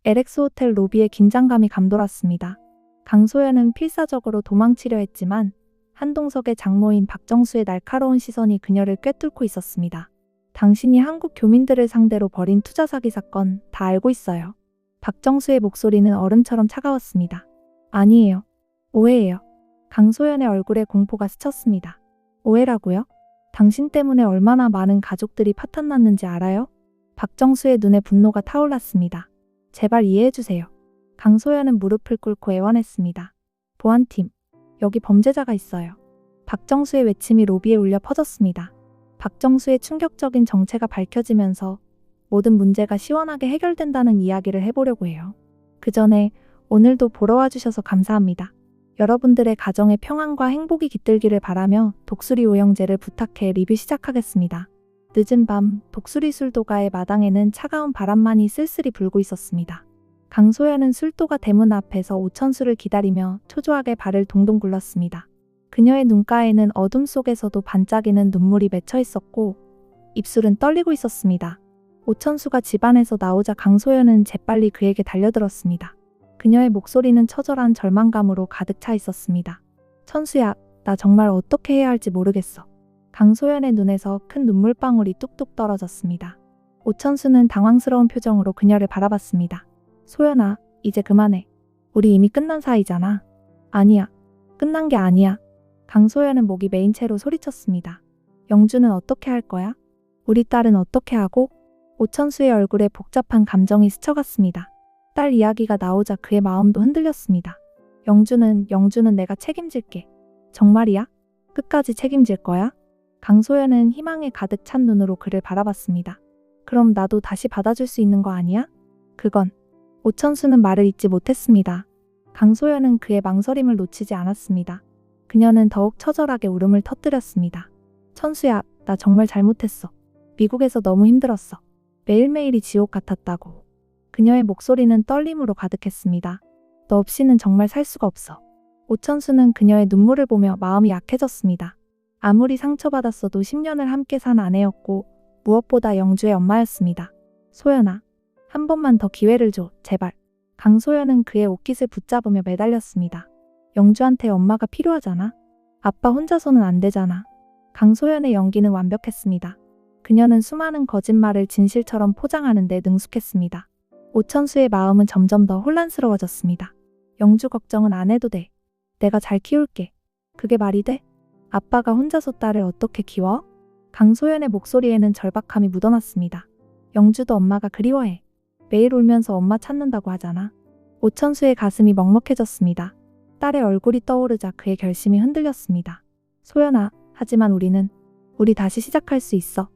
LX 호텔 로비에 긴장감이 감돌았습니다. 강소연은 필사적으로 도망치려 했지만 한동석의 장모인 박정수의 날카로운 시선이 그녀를 꿰뚫고 있었습니다. 당신이 한국 교민들을 상대로 벌인 투자 사기 사건 다 알고 있어요. 박정수의 목소리는 얼음처럼 차가웠습니다. 아니에요. 오해예요. 강소연의 얼굴에 공포가 스쳤습니다. 오해라고요? 당신 때문에 얼마나 많은 가족들이 파탄났는지 알아요? 박정수의 눈에 분노가 타올랐습니다. 제발 이해해주세요. 강소연은 무릎을 꿇고 애원했습니다. 보안팀, 여기 범죄자가 있어요. 박정수의 외침이 로비에 울려 퍼졌습니다. 박정수의 충격적인 정체가 밝혀지면서 모든 문제가 시원하게 해결된다는 이야기를 해보려고 해요. 그 전에 오늘도 보러 와주셔서 감사합니다. 여러분들의 가정의 평안과 행복이 깃들기를 바라며 독수리 오영재를 부탁해 리뷰 시작하겠습니다. 늦은 밤 독수리 술도가의 마당에는 차가운 바람만이 쓸쓸히 불고 있었습니다. 강소연은 술도가 대문 앞에서 오천수를 기다리며 초조하게 발을 동동 굴렀습니다. 그녀의 눈가에는 어둠 속에서도 반짝이는 눈물이 맺혀 있었고 입술은 떨리고 있었습니다. 오천수가 집 안에서 나오자 강소연은 재빨리 그에게 달려들었습니다. 그녀의 목소리는 처절한 절망감으로 가득 차 있었습니다. 천수야, 나 정말 어떻게 해야 할지 모르겠어. 강소연의 눈에서 큰 눈물방울이 뚝뚝 떨어졌습니다. 오천수는 당황스러운 표정으로 그녀를 바라봤습니다. 소연아, 이제 그만해. 우리 이미 끝난 사이잖아. 아니야. 끝난 게 아니야. 강소연은 목이 메인 채로 소리쳤습니다. 영주는 어떻게 할 거야? 우리 딸은 어떻게 하고? 오천수의 얼굴에 복잡한 감정이 스쳐갔습니다. 딸 이야기가 나오자 그의 마음도 흔들렸습니다. 영주는 내가 책임질게. 정말이야? 끝까지 책임질 거야? 강소연은 희망에 가득 찬 눈으로 그를 바라봤습니다. 그럼 나도 다시 받아줄 수 있는 거 아니야? 그건. 오천수는 말을 잇지 못했습니다. 강소연은 그의 망설임을 놓치지 않았습니다. 그녀는 더욱 처절하게 울음을 터뜨렸습니다. 천수야, 나 정말 잘못했어. 미국에서 너무 힘들었어. 매일매일이 지옥 같았다고. 그녀의 목소리는 떨림으로 가득했습니다. 너 없이는 정말 살 수가 없어. 오천수는 그녀의 눈물을 보며 마음이 약해졌습니다. 아무리 상처받았어도 10년을 함께 산 아내였고 무엇보다 영주의 엄마였습니다. 소연아, 한 번만 더 기회를 줘, 제발. 강소연은 그의 옷깃을 붙잡으며 매달렸습니다. 영주한테 엄마가 필요하잖아. 아빠 혼자서는 안 되잖아. 강소연의 연기는 완벽했습니다. 그녀는 수많은 거짓말을 진실처럼 포장하는 데 능숙했습니다. 오천수의 마음은 점점 더 혼란스러워졌습니다. 영주 걱정은 안 해도 돼. 내가 잘 키울게. 그게 말이 돼? 아빠가 혼자서 딸을 어떻게 키워? 강소연의 목소리에는 절박함이 묻어났습니다. 영주도 엄마가 그리워해. 매일 울면서 엄마 찾는다고 하잖아. 오천수의 가슴이 먹먹해졌습니다. 딸의 얼굴이 떠오르자 그의 결심이 흔들렸습니다. 소연아, 하지만 우리 다시 시작할 수 있어.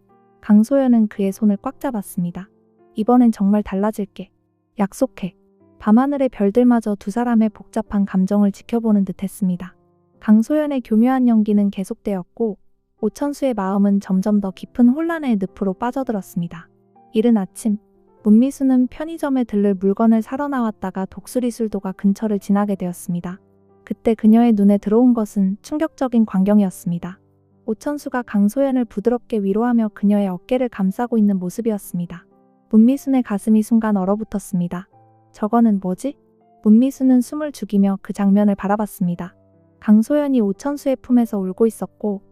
강소연은 그의 손을 꽉 잡았습니다. 이번엔 정말 달라질게. 약속해. 밤하늘의 별들마저 두 사람의 복잡한 감정을 지켜보는 듯 했습니다. 강소연의 교묘한 연기는 계속되었고 오천수의 마음은 점점 더 깊은 혼란의 늪으로 빠져들었습니다. 이른 아침, 문미수는 편의점에 들를 물건을 사러 나왔다가 독수리 술도가 근처를 지나게 되었습니다. 그때 그녀의 눈에 들어온 것은 충격적인 광경이었습니다. 오천수가 강소연을 부드럽게 위로하며 그녀의 어깨를 감싸고 있는 모습이었습니다. 문미순의 가슴이 순간 얼어붙었습니다. 저거는 뭐지? 문미수는 숨을 죽이며 그 장면을 바라봤습니다. 강소연이 오천수의 품에서 울고 있었고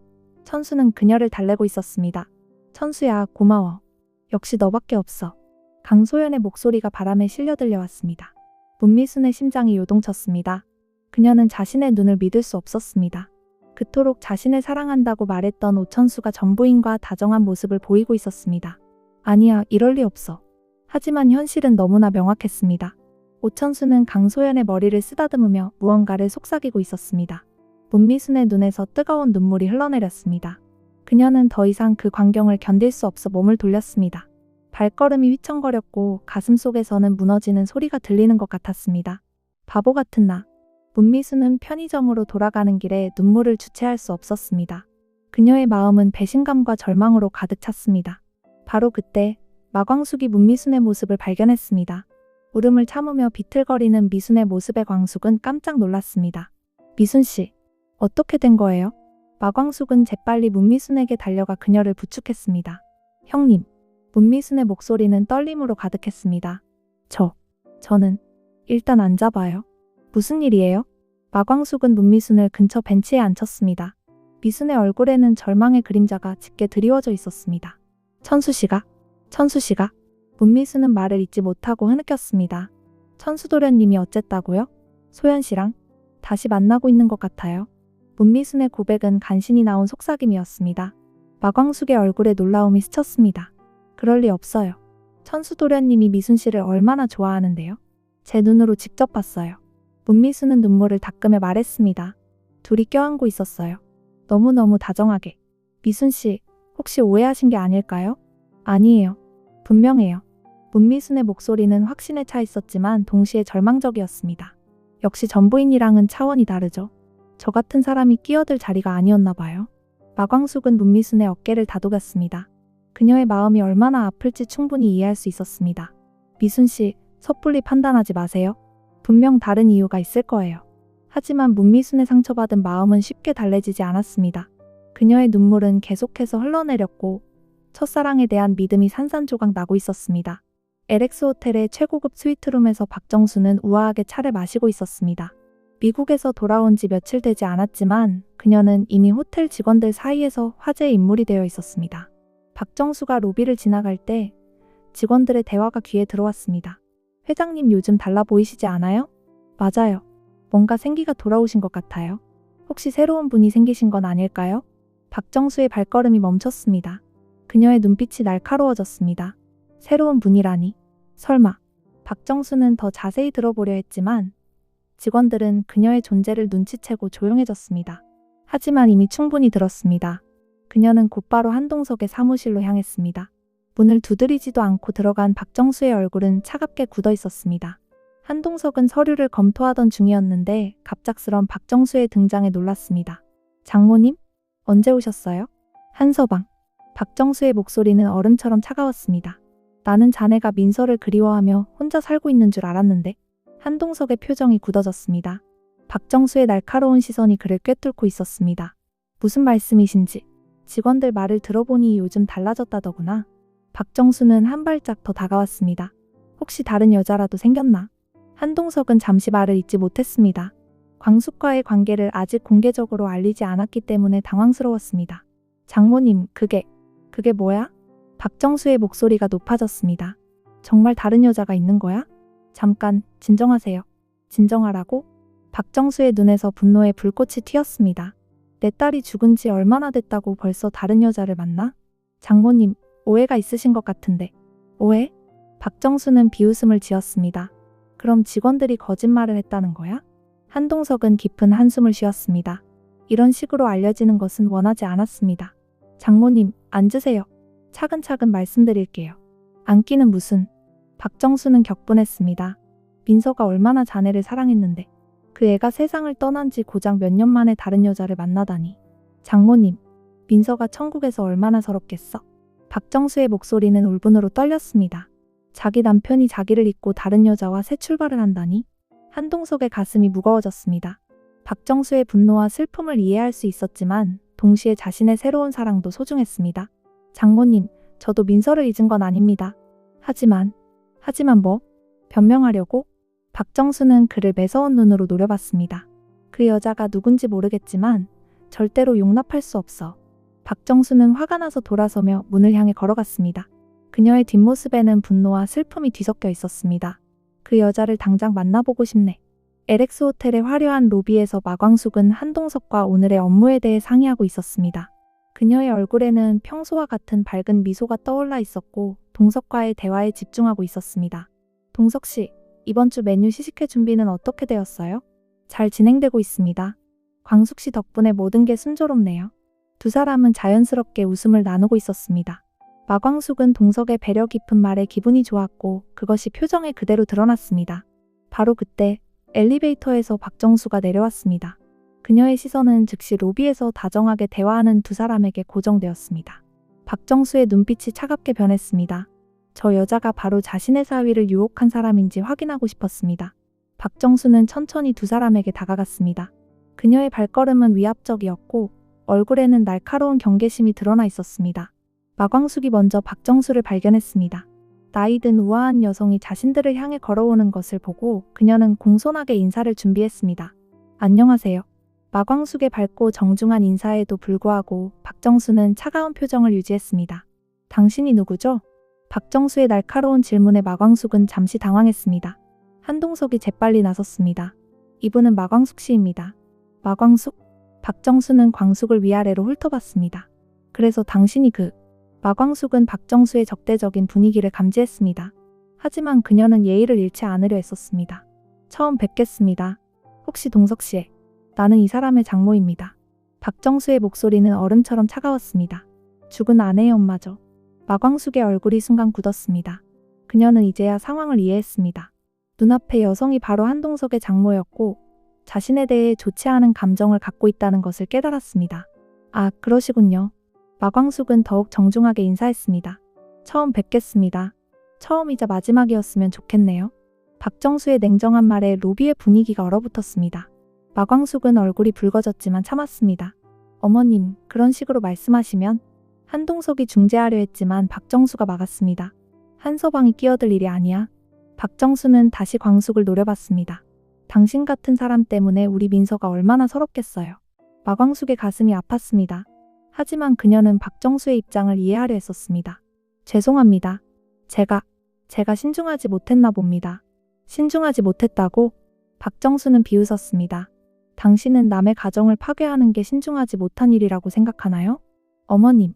천수는 그녀를 달래고 있었습니다. 천수야, 고마워. 역시 너밖에 없어. 강소연의 목소리가 바람에 실려 들려왔습니다. 문미순의 심장이 요동쳤습니다. 그녀는 자신의 눈을 믿을 수 없었습니다. 그토록 자신을 사랑한다고 말했던 오천수가 전부인과 다정한 모습을 보이고 있었습니다. 아니야, 이럴 리 없어. 하지만 현실은 너무나 명확했습니다. 오천수는 강소연의 머리를 쓰다듬으며 무언가를 속삭이고 있었습니다. 문미순의 눈에서 뜨거운 눈물이 흘러내렸습니다. 그녀는 더 이상 그 광경을 견딜 수 없어 몸을 돌렸습니다. 발걸음이 휘청거렸고 가슴속에서는 무너지는 소리가 들리는 것 같았습니다. 바보 같은 나. 문미수는 편의점으로 돌아가는 길에 눈물을 주체할 수 없었습니다. 그녀의 마음은 배신감과 절망으로 가득 찼습니다. 바로 그때 마광숙이 문미순의 모습을 발견했습니다. 울음을 참으며 비틀거리는 미순의 모습에 광숙은 깜짝 놀랐습니다. 미순 씨, 어떻게 된 거예요? 마광숙은 재빨리 문미순에게 달려가 그녀를 부축했습니다. 형님. 문미순의 목소리는 떨림으로 가득했습니다. 저는 일단 앉아봐요. 무슨 일이에요? 마광숙은 문미순을 근처 벤치에 앉혔습니다. 미순의 얼굴에는 절망의 그림자가 짙게 드리워져 있었습니다. 천수씨가? 문미순은 말을 잇지 못하고 흐느꼈습니다. 천수도련님이 어쨌다고요? 소연씨랑 다시 만나고 있는 것 같아요. 문미순의 고백은 간신히 나온 속삭임이었습니다. 마광숙의 얼굴에 놀라움이 스쳤습니다. 그럴 리 없어요. 천수도련님이 미순씨를 얼마나 좋아하는데요. 제 눈으로 직접 봤어요. 문미순은 눈물을 닦으며 말했습니다. 둘이 껴안고 있었어요. 너무너무 다정하게. 미순씨, 혹시 오해하신 게 아닐까요? 아니에요. 분명해요. 문미순의 목소리는 확신에 차 있었지만 동시에 절망적이었습니다. 역시 전부인이랑은 차원이 다르죠. 저 같은 사람이 끼어들 자리가 아니었나 봐요. 마광숙은 문미순의 어깨를 다독였습니다. 그녀의 마음이 얼마나 아플지 충분히 이해할 수 있었습니다. 미순씨, 섣불리 판단하지 마세요. 분명 다른 이유가 있을 거예요. 하지만 문미순의 상처받은 마음은 쉽게 달래지지 않았습니다. 그녀의 눈물은 계속해서 흘러내렸고 첫사랑에 대한 믿음이 산산조각 나고 있었습니다. LX 호텔의 최고급 스위트룸에서 박정수는 우아하게 차를 마시고 있었습니다. 미국에서 돌아온 지 며칠 되지 않았지만 그녀는 이미 호텔 직원들 사이에서 화제의 인물이 되어 있었습니다. 박정수가 로비를 지나갈 때 직원들의 대화가 귀에 들어왔습니다. 회장님 요즘 달라 보이시지 않아요? 맞아요. 뭔가 생기가 돌아오신 것 같아요. 혹시 새로운 분이 생기신 건 아닐까요? 박정수의 발걸음이 멈췄습니다. 그녀의 눈빛이 날카로워졌습니다. 새로운 분이라니. 설마. 박정수는 더 자세히 들어보려 했지만 직원들은 그녀의 존재를 눈치채고 조용해졌습니다. 하지만 이미 충분히 들었습니다. 그녀는 곧바로 한동석의 사무실로 향했습니다. 문을 두드리지도 않고 들어간 박정수의 얼굴은 차갑게 굳어 있었습니다. 한동석은 서류를 검토하던 중이었는데 갑작스런 박정수의 등장에 놀랐습니다. 장모님? 언제 오셨어요? 한서방. 박정수의 목소리는 얼음처럼 차가웠습니다. 나는 자네가 민서를 그리워하며 혼자 살고 있는 줄 알았는데. 한동석의 표정이 굳어졌습니다. 박정수의 날카로운 시선이 그를 꿰뚫고 있었습니다. 무슨 말씀이신지. 직원들 말을 들어보니 요즘 달라졌다더구나. 박정수는 한 발짝 더 다가왔습니다. 혹시 다른 여자라도 생겼나? 한동석은 잠시 말을 잇지 못했습니다. 광숙과의 관계를 아직 공개적으로 알리지 않았기 때문에 당황스러웠습니다. 장모님, 그게 뭐야? 박정수의 목소리가 높아졌습니다. 정말 다른 여자가 있는 거야? 잠깐, 진정하세요. 진정하라고? 박정수의 눈에서 분노의 불꽃이 튀었습니다. 내 딸이 죽은 지 얼마나 됐다고 벌써 다른 여자를 만나? 장모님, 오해가 있으신 것 같은데. 오해? 박정수는 비웃음을 지었습니다. 그럼 직원들이 거짓말을 했다는 거야? 한동석은 깊은 한숨을 쉬었습니다. 이런 식으로 알려지는 것은 원하지 않았습니다. 장모님, 앉으세요. 차근차근 말씀드릴게요. 앉기는 무슨. 박정수는 격분했습니다. 민서가 얼마나 자네를 사랑했는데 그 애가 세상을 떠난 지 고작 몇 년 만에 다른 여자를 만나다니. 장모님, 민서가 천국에서 얼마나 서럽겠어. 박정수의 목소리는 울분으로 떨렸습니다. 자기 남편이 자기를 잊고 다른 여자와 새 출발을 한다니. 한동석의 가슴이 무거워졌습니다. 박정수의 분노와 슬픔을 이해할 수 있었지만 동시에 자신의 새로운 사랑도 소중했습니다. 장모님, 저도 민서를 잊은 건 아닙니다. 하지만 뭐? 변명하려고? 박정수는 그를 매서운 눈으로 노려봤습니다. 그 여자가 누군지 모르겠지만 절대로 용납할 수 없어. 박정수는 화가 나서 돌아서며 문을 향해 걸어갔습니다. 그녀의 뒷모습에는 분노와 슬픔이 뒤섞여 있었습니다. 그 여자를 당장 만나보고 싶네. LX 호텔의 화려한 로비에서 마광숙은 한동석과 오늘의 업무에 대해 상의하고 있었습니다. 그녀의 얼굴에는 평소와 같은 밝은 미소가 떠올라 있었고 동석과의 대화에 집중하고 있었습니다. 동석 씨, 이번 주 메뉴 시식회 준비는 어떻게 되었어요? 잘 진행되고 있습니다. 광숙 씨 덕분에 모든 게 순조롭네요. 두 사람은 자연스럽게 웃음을 나누고 있었습니다. 마광숙은 동석의 배려 깊은 말에 기분이 좋았고 그것이 표정에 그대로 드러났습니다. 바로 그때 엘리베이터에서 박정수가 내려왔습니다. 그녀의 시선은 즉시 로비에서 다정하게 대화하는 두 사람에게 고정되었습니다. 박정수의 눈빛이 차갑게 변했습니다. 저 여자가 바로 자신의 사위를 유혹한 사람인지 확인하고 싶었습니다. 박정수는 천천히 두 사람에게 다가갔습니다. 그녀의 발걸음은 위압적이었고 얼굴에는 날카로운 경계심이 드러나 있었습니다. 마광숙이 먼저 박정수를 발견했습니다. 나이든 우아한 여성이 자신들을 향해 걸어오는 것을 보고 그녀는 공손하게 인사를 준비했습니다. 안녕하세요. 마광숙의 밝고 정중한 인사에도 불구하고 박정수는 차가운 표정을 유지했습니다. 당신이 누구죠? 박정수의 날카로운 질문에 마광숙은 잠시 당황했습니다. 한동석이 재빨리 나섰습니다. 이분은 마광숙 씨입니다. 마광숙? 박정수는 광숙을 위아래로 훑어봤습니다. 그래서 당신이 마광숙은 박정수의 적대적인 분위기를 감지했습니다. 하지만 그녀는 예의를 잃지 않으려 했었습니다. 처음 뵙겠습니다. 혹시 동석 씨? 나는 이 사람의 장모입니다. 박정수의 목소리는 얼음처럼 차가웠습니다. 죽은 아내의 엄마죠. 마광숙의 얼굴이 순간 굳었습니다. 그녀는 이제야 상황을 이해했습니다. 눈앞의 여성이 바로 한동석의 장모였고 자신에 대해 좋지 않은 감정을 갖고 있다는 것을 깨달았습니다. 아, 그러시군요. 마광숙은 더욱 정중하게 인사했습니다. 처음 뵙겠습니다. 처음이자 마지막이었으면 좋겠네요. 박정수의 냉정한 말에 로비의 분위기가 얼어붙었습니다. 마광숙은 얼굴이 붉어졌지만 참았습니다. 어머님, 그런 식으로 말씀하시면 한동석이 중재하려 했지만 박정수가 막았습니다. 한서방이 끼어들 일이 아니야. 박정수는 다시 광숙을 노려봤습니다. 당신 같은 사람 때문에 우리 민서가 얼마나 서럽겠어요. 마광숙의 가슴이 아팠습니다. 하지만 그녀는 박정수의 입장을 이해하려 했었습니다. 죄송합니다. 제가 신중하지 못했나 봅니다. 신중하지 못했다고? 박정수는 비웃었습니다. 당신은 남의 가정을 파괴하는 게 신중하지 못한 일이라고 생각하나요? 어머님.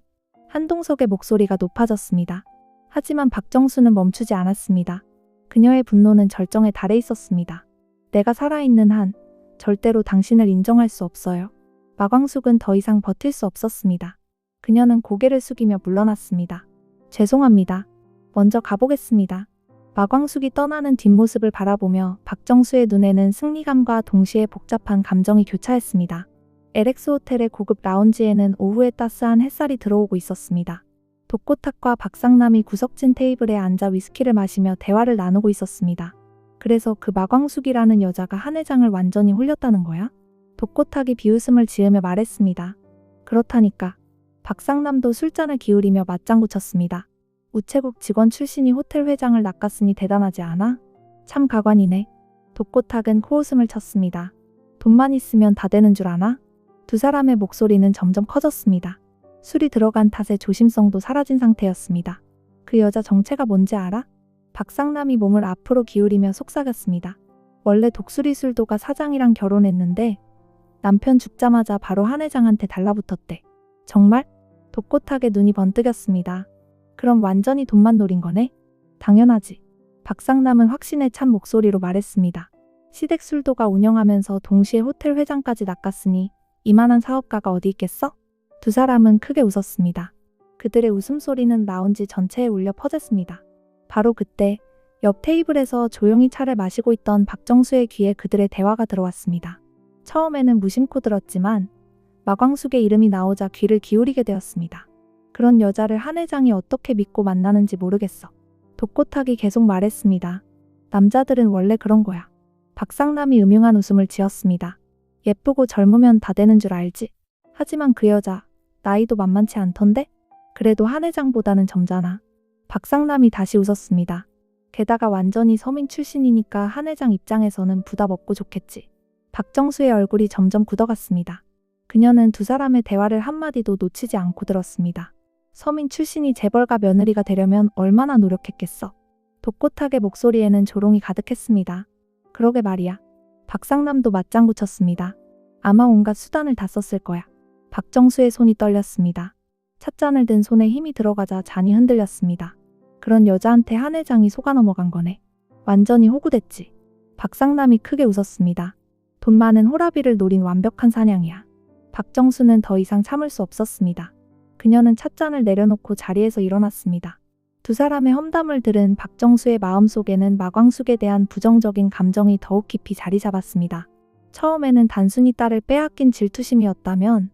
한동석의 목소리가 높아졌습니다. 하지만 박정수는 멈추지 않았습니다. 그녀의 분노는 절정에 달해 있었습니다. 내가 살아있는 한 절대로 당신을 인정할 수 없어요. 마광숙은 더 이상 버틸 수 없었습니다. 그녀는 고개를 숙이며 물러났습니다. 죄송합니다. 먼저 가보겠습니다. 마광숙이 떠나는 뒷모습을 바라보며 박정수의 눈에는 승리감과 동시에 복잡한 감정이 교차했습니다. LX 호텔의 고급 라운지에는 오후에 따스한 햇살이 들어오고 있었습니다. 독고탁과 박상남이 구석진 테이블에 앉아 위스키를 마시며 대화를 나누고 있었습니다. 그래서 그 마광숙이라는 여자가 한 회장을 완전히 홀렸다는 거야? 독고탁이 비웃음을 지으며 말했습니다. 그렇다니까. 박상남도 술잔을 기울이며 맞장구 쳤습니다. 우체국 직원 출신이 호텔 회장을 낚았으니 대단하지 않아? 참 가관이네. 독고탁은 코웃음을 쳤습니다. 돈만 있으면 다 되는 줄 아나? 두 사람의 목소리는 점점 커졌습니다. 술이 들어간 탓에 조심성도 사라진 상태였습니다. 그 여자 정체가 뭔지 알아? 박상남이 몸을 앞으로 기울이며 속삭였습니다. 원래 독수리 술도가 사장이랑 결혼했는데 남편 죽자마자 바로 한 회장한테 달라붙었대. 정말? 독고탁의 눈이 번뜩였습니다. 그럼 완전히 돈만 노린 거네? 당연하지. 박상남은 확신에 찬 목소리로 말했습니다. 시댁술도가 운영하면서 동시에 호텔 회장까지 낚았으니 이만한 사업가가 어디 있겠어? 두 사람은 크게 웃었습니다. 그들의 웃음소리는 라운지 전체에 울려 퍼졌습니다. 바로 그때 옆 테이블에서 조용히 차를 마시고 있던 박정수의 귀에 그들의 대화가 들어왔습니다. 처음에는 무심코 들었지만 마광숙의 이름이 나오자 귀를 기울이게 되었습니다. 그런 여자를 한 회장이 어떻게 믿고 만나는지 모르겠어. 독고탁이 계속 말했습니다. 남자들은 원래 그런 거야. 박상남이 음흉한 웃음을 지었습니다. 예쁘고 젊으면 다 되는 줄 알지. 하지만 그 여자 나이도 만만치 않던데? 그래도 한 회장보다는 젊잖아. 박상남이 다시 웃었습니다. 게다가 완전히 서민 출신이니까 한 회장 입장에서는 부담 없고 좋겠지. 박정수의 얼굴이 점점 굳어갔습니다. 그녀는 두 사람의 대화를 한마디도 놓치지 않고 들었습니다. 서민 출신이 재벌가 며느리가 되려면 얼마나 노력했겠어. 독고탁의 목소리에는 조롱이 가득했습니다. 그러게 말이야. 박상남도 맞장구 쳤습니다. 아마 온갖 수단을 다 썼을 거야. 박정수의 손이 떨렸습니다. 찻잔을 든 손에 힘이 들어가자 잔이 흔들렸습니다. 그런 여자한테 한 회장이 속아 넘어간 거네. 완전히 호구됐지. 박상남이 크게 웃었습니다. 돈 많은 호라비를 노린 완벽한 사냥이야. 박정수는 더 이상 참을 수 없었습니다. 그녀는 찻잔을 내려놓고 자리에서 일어났습니다. 두 사람의 험담을 들은 박정수의 마음속에는 마광숙에 대한 부정적인 감정이 더욱 깊이 자리 잡았습니다. 처음에는 단순히 딸을 빼앗긴 질투심이었다면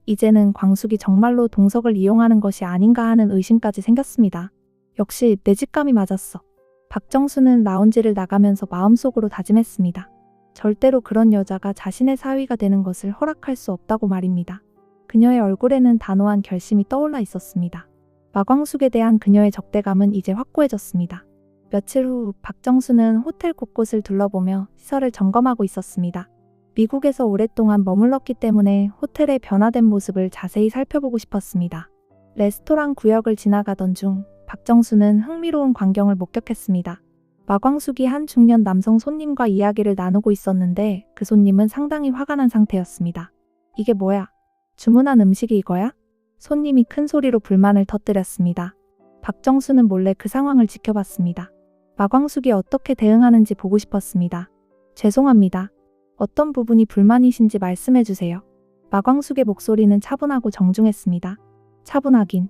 이제는 광숙이 정말로 동석을 이용하는 것이 아닌가 하는 의심까지 생겼습니다. 역시 내 직감이 맞았어. 박정수는 라운지를 나가면서 마음속으로 다짐했습니다. 절대로 그런 여자가 자신의 사위가 되는 것을 허락할 수 없다고 말입니다. 그녀의 얼굴에는 단호한 결심이 떠올라 있었습니다. 마광숙에 대한 그녀의 적대감은 이제 확고해졌습니다. 며칠 후 박정수는 호텔 곳곳을 둘러보며 시설을 점검하고 있었습니다. 미국에서 오랫동안 머물렀기 때문에 호텔의 변화된 모습을 자세히 살펴보고 싶었습니다. 레스토랑 구역을 지나가던 중 박정수는 흥미로운 광경을 목격했습니다. 마광숙이 한 중년 남성 손님과 이야기를 나누고 있었는데 그 손님은 상당히 화가 난 상태였습니다. 이게 뭐야? 주문한 음식이 이거야? 손님이 큰 소리로 불만을 터뜨렸습니다. 박정수는 몰래 그 상황을 지켜봤습니다. 마광숙이 어떻게 대응하는지 보고 싶었습니다. 죄송합니다. 어떤 부분이 불만이신지 말씀해 주세요. 마광숙의 목소리는 차분하고 정중했습니다. 차분하긴.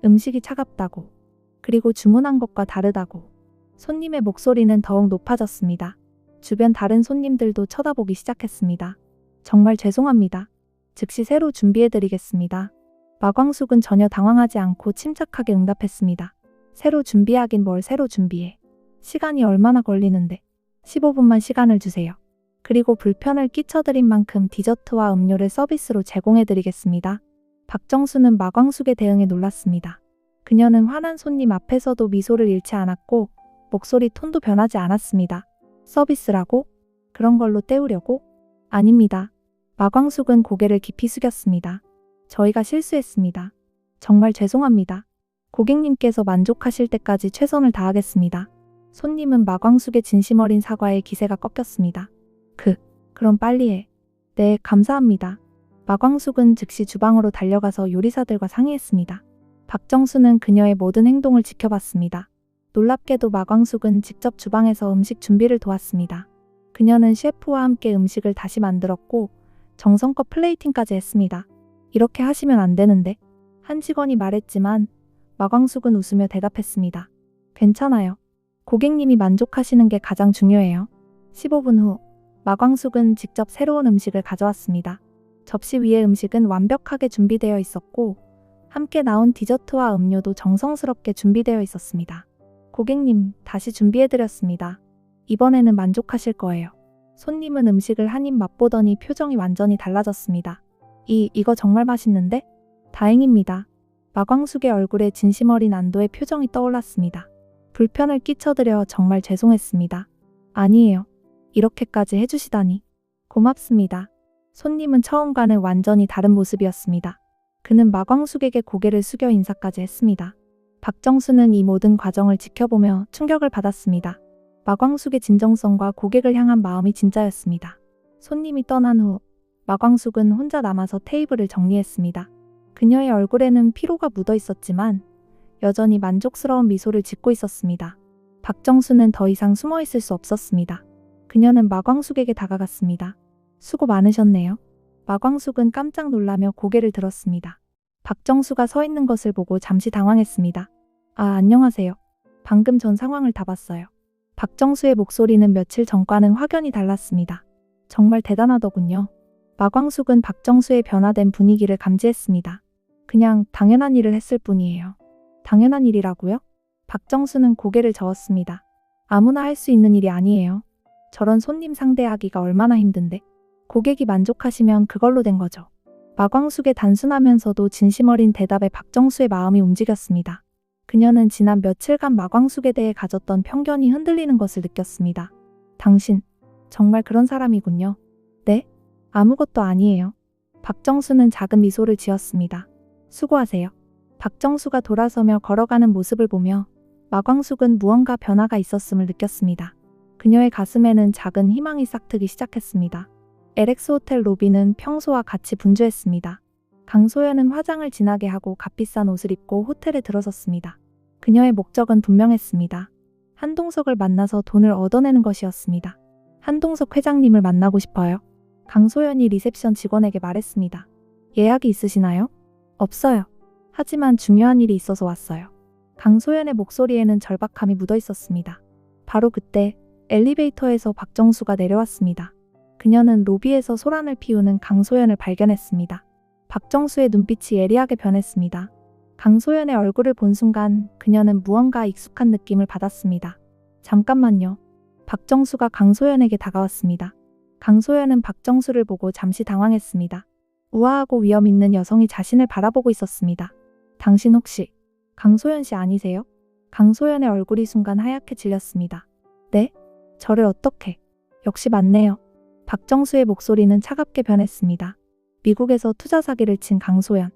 음식이 차갑다고. 그리고 주문한 것과 다르다고. 손님의 목소리는 더욱 높아졌습니다. 주변 다른 손님들도 쳐다보기 시작했습니다. 정말 죄송합니다. 즉시 새로 준비해드리겠습니다. 마광숙은 전혀 당황하지 않고 침착하게 응답했습니다. 새로 준비하긴 뭘 새로 준비해. 시간이 얼마나 걸리는데. 15분만 시간을 주세요. 그리고 불편을 끼쳐드린 만큼 디저트와 음료를 서비스로 제공해드리겠습니다. 박정수는 마광숙의 대응에 놀랐습니다. 그녀는 화난 손님 앞에서도 미소를 잃지 않았고 목소리 톤도 변하지 않았습니다. 서비스라고? 그런 걸로 때우려고? 아닙니다. 마광숙은 고개를 깊이 숙였습니다. 저희가 실수했습니다. 정말 죄송합니다. 고객님께서 만족하실 때까지 최선을 다하겠습니다. 손님은 마광숙의 진심 어린 사과에 기세가 꺾였습니다. 그럼 빨리 해. 네, 감사합니다. 마광숙은 즉시 주방으로 달려가서 요리사들과 상의했습니다. 박정수는 그녀의 모든 행동을 지켜봤습니다. 놀랍게도 마광숙은 직접 주방에서 음식 준비를 도왔습니다. 그녀는 셰프와 함께 음식을 다시 만들었고 정성껏 플레이팅까지 했습니다. 이렇게 하시면 안 되는데? 한 직원이 말했지만 마광숙은 웃으며 대답했습니다. 괜찮아요. 고객님이 만족하시는 게 가장 중요해요. 15분 후 마광숙은 직접 새로운 음식을 가져왔습니다. 접시 위에 음식은 완벽하게 준비되어 있었고 함께 나온 디저트와 음료도 정성스럽게 준비되어 있었습니다. 고객님, 다시 준비해드렸습니다. 이번에는 만족하실 거예요. 손님은 음식을 한 입 맛보더니 표정이 완전히 달라졌습니다. 이거 정말 맛있는데? 다행입니다. 마광숙의 얼굴에 진심 어린 안도의 표정이 떠올랐습니다. 불편을 끼쳐드려 정말 죄송했습니다. 아니에요. 이렇게까지 해주시다니. 고맙습니다. 손님은 처음과는 완전히 다른 모습이었습니다. 그는 마광숙에게 고개를 숙여 인사까지 했습니다. 박정수는 이 모든 과정을 지켜보며 충격을 받았습니다. 마광숙의 진정성과 고객을 향한 마음이 진짜였습니다. 손님이 떠난 후 마광숙은 혼자 남아서 테이블을 정리했습니다. 그녀의 얼굴에는 피로가 묻어 있었지만 여전히 만족스러운 미소를 짓고 있었습니다. 박정수는 더 이상 숨어 있을 수 없었습니다. 그녀는 마광숙에게 다가갔습니다. 수고 많으셨네요. 마광숙은 깜짝 놀라며 고개를 들었습니다. 박정수가 서 있는 것을 보고 잠시 당황했습니다. 안녕하세요. 방금 전 상황을 다 봤어요. 박정수의 목소리는 며칠 전과는 확연히 달랐습니다. 정말 대단하더군요. 마광숙은 박정수의 변화된 분위기를 감지했습니다. 그냥 당연한 일을 했을 뿐이에요. 당연한 일이라고요? 박정수는 고개를 저었습니다. 아무나 할 수 있는 일이 아니에요. 저런 손님 상대하기가 얼마나 힘든데. 고객이 만족하시면 그걸로 된 거죠. 마광숙의 단순하면서도 진심 어린 대답에 박정수의 마음이 움직였습니다. 그녀는 지난 며칠간 마광숙에 대해 가졌던 편견이 흔들리는 것을 느꼈습니다. 당신, 정말 그런 사람이군요. 네? 아무것도 아니에요. 박정수는 작은 미소를 지었습니다. 수고하세요. 박정수가 돌아서며 걸어가는 모습을 보며 마광숙은 무언가 변화가 있었음을 느꼈습니다. 그녀의 가슴에는 작은 희망이 싹트기 시작했습니다. LX 호텔 로비는 평소와 같이 분주했습니다. 강소연은 화장을 진하게 하고 값비싼 옷을 입고 호텔에 들어섰습니다. 그녀의 목적은 분명했습니다. 한동석을 만나서 돈을 얻어내는 것이었습니다. 한동석 회장님을 만나고 싶어요. 강소연이 리셉션 직원에게 말했습니다. 예약이 있으시나요? 없어요. 하지만 중요한 일이 있어서 왔어요. 강소연의 목소리에는 절박함이 묻어 있었습니다. 바로 그때 엘리베이터에서 박정수가 내려왔습니다. 그녀는 로비에서 소란을 피우는 강소연을 발견했습니다. 박정수의 눈빛이 예리하게 변했습니다. 강소연의 얼굴을 본 순간 그녀는 무언가 익숙한 느낌을 받았습니다. 잠깐만요. 박정수가 강소연에게 다가왔습니다. 강소연은 박정수를 보고 잠시 당황했습니다. 우아하고 위험 있는 여성이 자신을 바라보고 있었습니다. 당신 혹시 강소연 씨 아니세요? 강소연의 얼굴이 순간 하얗게 질렸습니다. 네? 저를 어떻게? 역시 맞네요. 박정수의 목소리는 차갑게 변했습니다. 미국에서 투자 사기를 친 강소연.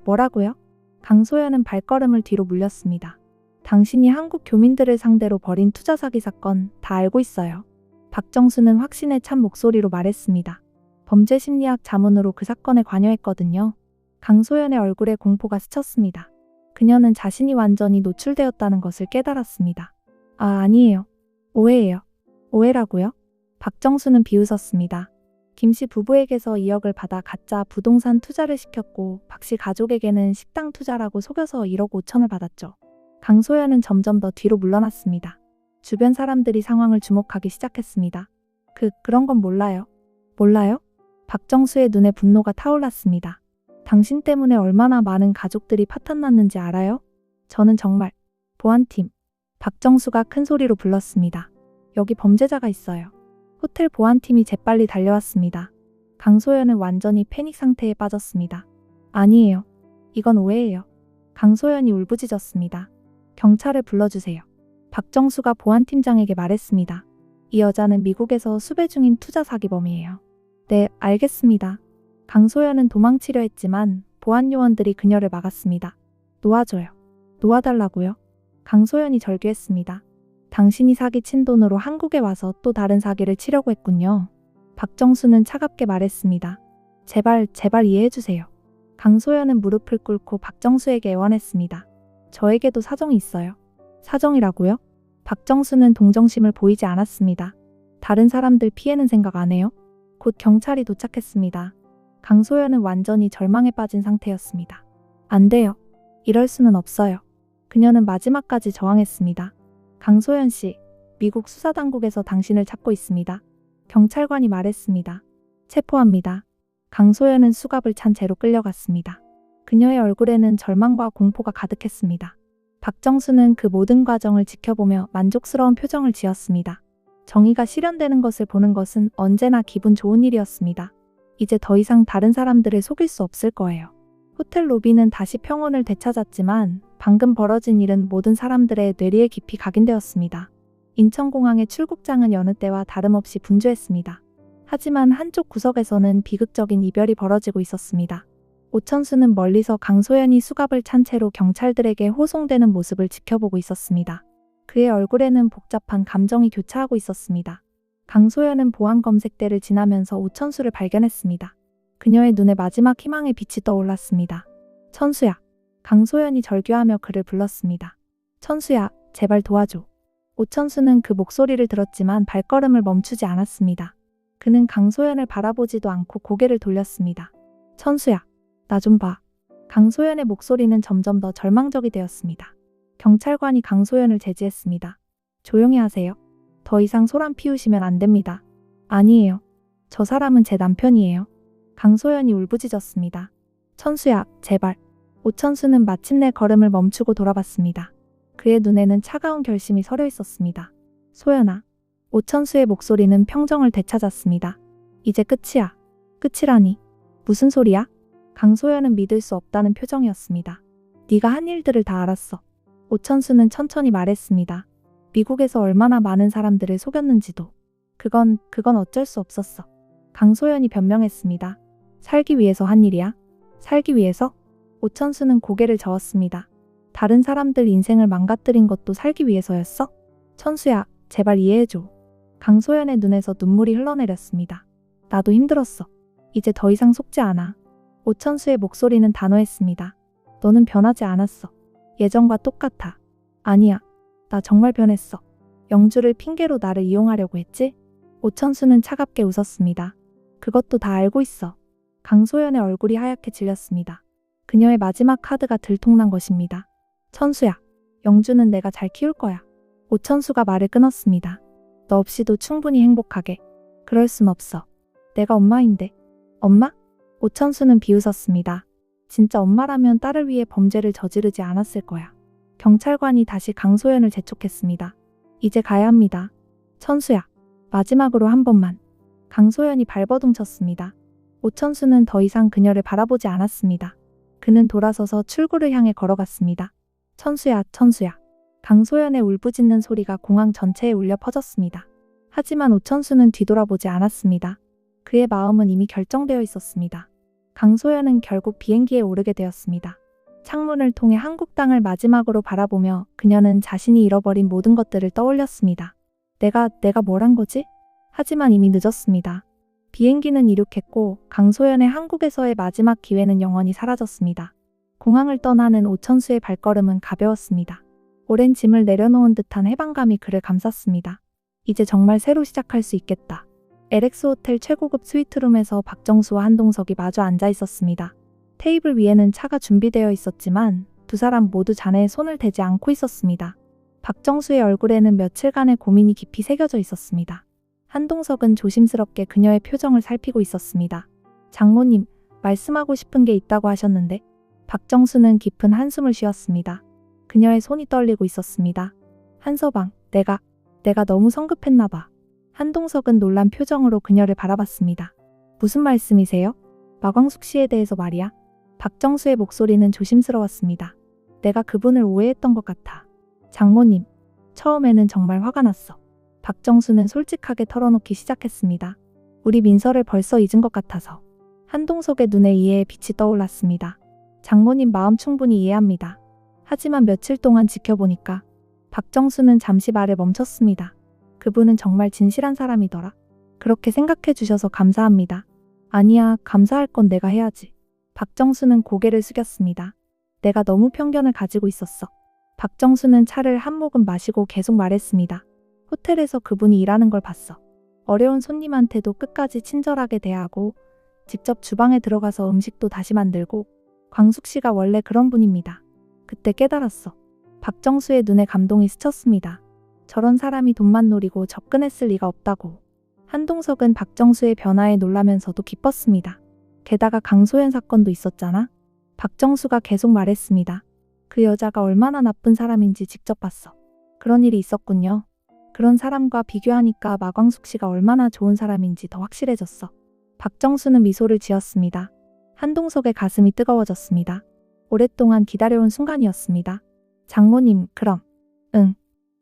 뭐라고요? 강소연은 발걸음을 뒤로 물렸습니다. 당신이 한국 교민들을 상대로 벌인 투자 사기 사건 다 알고 있어요. 박정수는 확신에 찬 목소리로 말했습니다. 범죄 심리학 자문으로 그 사건에 관여했거든요. 강소연의 얼굴에 공포가 스쳤습니다. 그녀는 자신이 완전히 노출되었다는 것을 깨달았습니다. 아니에요. 오해예요. 오해라고요? 박정수는 비웃었습니다. 김씨 부부에게서 2억을 받아 가짜 부동산 투자를 시켰고 박씨 가족에게는 식당 투자라고 속여서 1억 5천을 받았죠. 강소연은 점점 더 뒤로 물러났습니다. 주변 사람들이 상황을 주목하기 시작했습니다. 그런 건 몰라요. 몰라요? 박정수의 눈에 분노가 타올랐습니다. 당신 때문에 얼마나 많은 가족들이 파탄났는지 알아요? 저는 정말 보안팀. 박정수가 큰 소리로 불렀습니다. 여기 범죄자가 있어요. 호텔 보안팀이 재빨리 달려왔습니다. 강소연은 완전히 패닉 상태에 빠졌습니다. 아니에요. 이건 오해예요. 강소연이 울부짖었습니다. 경찰을 불러주세요. 박정수가 보안팀장에게 말했습니다. 이 여자는 미국에서 수배 중인 투자 사기범이에요. 네, 알겠습니다. 강소연은 도망치려 했지만 보안 요원들이 그녀를 막았습니다. 놓아줘요. 놓아달라고요? 강소연이 절규했습니다. 당신이 사기친 돈으로 한국에 와서 또 다른 사기를 치려고 했군요. 박정수는 차갑게 말했습니다. 제발 이해해주세요. 강소연은 무릎을 꿇고 박정수에게 애원했습니다. 저에게도 사정이 있어요. 사정이라고요? 박정수는 동정심을 보이지 않았습니다. 다른 사람들 피해는 생각 안 해요? 곧 경찰이 도착했습니다. 강소연은 완전히 절망에 빠진 상태였습니다. 안 돼요. 이럴 수는 없어요. 그녀는 마지막까지 저항했습니다. 강소연 씨, 미국 수사당국에서 당신을 찾고 있습니다. 경찰관이 말했습니다. 체포합니다. 강소연은 수갑을 찬 채로 끌려갔습니다. 그녀의 얼굴에는 절망과 공포가 가득했습니다. 박정수는 그 모든 과정을 지켜보며 만족스러운 표정을 지었습니다. 정의가 실현되는 것을 보는 것은 언제나 기분 좋은 일이었습니다. 이제 더 이상 다른 사람들을 속일 수 없을 거예요. 호텔 로비는 다시 평온을 되찾았지만 방금 벌어진 일은 모든 사람들의 뇌리에 깊이 각인되었습니다. 인천공항의 출국장은 여느 때와 다름없이 분주했습니다. 하지만 한쪽 구석에서는 비극적인 이별이 벌어지고 있었습니다. 오천수는 멀리서 강소연이 수갑을 찬 채로 경찰들에게 호송되는 모습을 지켜보고 있었습니다. 그의 얼굴에는 복잡한 감정이 교차하고 있었습니다. 강소연은 보안 검색대를 지나면서 오천수를 발견했습니다. 그녀의 눈에 마지막 희망의 빛이 떠올랐습니다. 천수야. 강소연이 절규하며 그를 불렀습니다. 천수야, 제발 도와줘. 오천수는 그 목소리를 들었지만 발걸음을 멈추지 않았습니다. 그는 강소연을 바라보지도 않고 고개를 돌렸습니다. 천수야, 나 좀 봐. 강소연의 목소리는 점점 더 절망적이 되었습니다. 경찰관이 강소연을 제지했습니다. 조용히 하세요. 더 이상 소란 피우시면 안 됩니다. 아니에요. 저 사람은 제 남편이에요. 강소연이 울부짖었습니다. 천수야, 제발. 오천수는 마침내 걸음을 멈추고 돌아봤습니다. 그의 눈에는 차가운 결심이 서려 있었습니다. 소연아. 오천수의 목소리는 평정을 되찾았습니다. 이제 끝이야. 끝이라니. 무슨 소리야? 강소연은 믿을 수 없다는 표정이었습니다. 네가 한 일들을 다 알았어. 오천수는 천천히 말했습니다. 미국에서 얼마나 많은 사람들을 속였는지도. 그건 어쩔 수 없었어. 강소연이 변명했습니다. 살기 위해서 한 일이야? 살기 위해서? 오천수는 고개를 저었습니다. 다른 사람들 인생을 망가뜨린 것도 살기 위해서였어? 천수야, 제발 이해해줘. 강소연의 눈에서 눈물이 흘러내렸습니다. 나도 힘들었어. 이제 더 이상 속지 않아. 오천수의 목소리는 단호했습니다. 너는 변하지 않았어. 예전과 똑같아. 아니야. 나 정말 변했어. 영주를 핑계로 나를 이용하려고 했지? 오천수는 차갑게 웃었습니다. 그것도 다 알고 있어. 강소연의 얼굴이 하얗게 질렸습니다. 그녀의 마지막 카드가 들통난 것입니다. 천수야, 영주는 내가 잘 키울 거야. 오천수가 말을 끊었습니다. 너 없이도 충분히 행복하게. 그럴 순 없어. 내가 엄마인데. 엄마? 오천수는 비웃었습니다. 진짜 엄마라면 딸을 위해 범죄를 저지르지 않았을 거야. 경찰관이 다시 강소연을 재촉했습니다. 이제 가야 합니다. 천수야, 마지막으로 한 번만. 강소연이 발버둥 쳤습니다. 오천수는 더 이상 그녀를 바라보지 않았습니다. 그는 돌아서서 출구를 향해 걸어갔습니다. 천수야, 천수야. 강소연의 울부짖는 소리가 공항 전체에 울려 퍼졌습니다. 하지만 오천수는 뒤돌아보지 않았습니다. 그의 마음은 이미 결정되어 있었습니다. 강소연은 결국 비행기에 오르게 되었습니다. 창문을 통해 한국 땅을 마지막으로 바라보며 그녀는 자신이 잃어버린 모든 것들을 떠올렸습니다. 내가 뭘 한 거지? 하지만 이미 늦었습니다. 비행기는 이륙했고 강소연의 한국에서의 마지막 기회는 영원히 사라졌습니다. 공항을 떠나는 오천수의 발걸음은 가벼웠습니다. 오랜 짐을 내려놓은 듯한 해방감이 그를 감쌌습니다. 이제 정말 새로 시작할 수 있겠다. LX 호텔 최고급 스위트룸에서 박정수와 한동석이 마주 앉아 있었습니다. 테이블 위에는 차가 준비되어 있었지만 두 사람 모두 잔해에 손을 대지 않고 있었습니다. 박정수의 얼굴에는 며칠간의 고민이 깊이 새겨져 있었습니다. 한동석은 조심스럽게 그녀의 표정을 살피고 있었습니다. 장모님, 말씀하고 싶은 게 있다고 하셨는데. 박정수는 깊은 한숨을 쉬었습니다. 그녀의 손이 떨리고 있었습니다. 한서방, 내가 너무 성급했나 봐. 한동석은 놀란 표정으로 그녀를 바라봤습니다. 무슨 말씀이세요? 마광숙 씨에 대해서 말이야. 박정수의 목소리는 조심스러웠습니다. 내가 그분을 오해했던 것 같아. 장모님, 처음에는 정말 화가 났어. 박정수는 솔직하게 털어놓기 시작했습니다. 우리 민서를 벌써 잊은 것 같아서. 한동석의 눈에 이해의 빛이 떠올랐습니다. 장모님 마음 충분히 이해합니다. 하지만 며칠 동안 지켜보니까 박정수는 잠시 말을 멈췄습니다. 그분은 정말 진실한 사람이더라. 그렇게 생각해 주셔서 감사합니다. 아니야, 감사할 건 내가 해야지. 박정수는 고개를 숙였습니다. 내가 너무 편견을 가지고 있었어. 박정수는 차를 한 모금 마시고 계속 말했습니다. 호텔에서 그분이 일하는 걸 봤어. 어려운 손님한테도 끝까지 친절하게 대하고 직접 주방에 들어가서 음식도 다시 만들고 광숙 씨가 원래 그런 분입니다. 그때 깨달았어. 박정수의 눈에 감동이 스쳤습니다. 저런 사람이 돈만 노리고 접근했을 리가 없다고. 한동석은 박정수의 변화에 놀라면서도 기뻤습니다. 게다가 강소연 사건도 있었잖아. 박정수가 계속 말했습니다. 그 여자가 얼마나 나쁜 사람인지 직접 봤어. 그런 일이 있었군요. 그런 사람과 비교하니까 마광숙 씨가 얼마나 좋은 사람인지 더 확실해졌어. 박정수는 미소를 지었습니다. 한동석의 가슴이 뜨거워졌습니다. 오랫동안 기다려온 순간이었습니다. 장모님, 그럼. 응.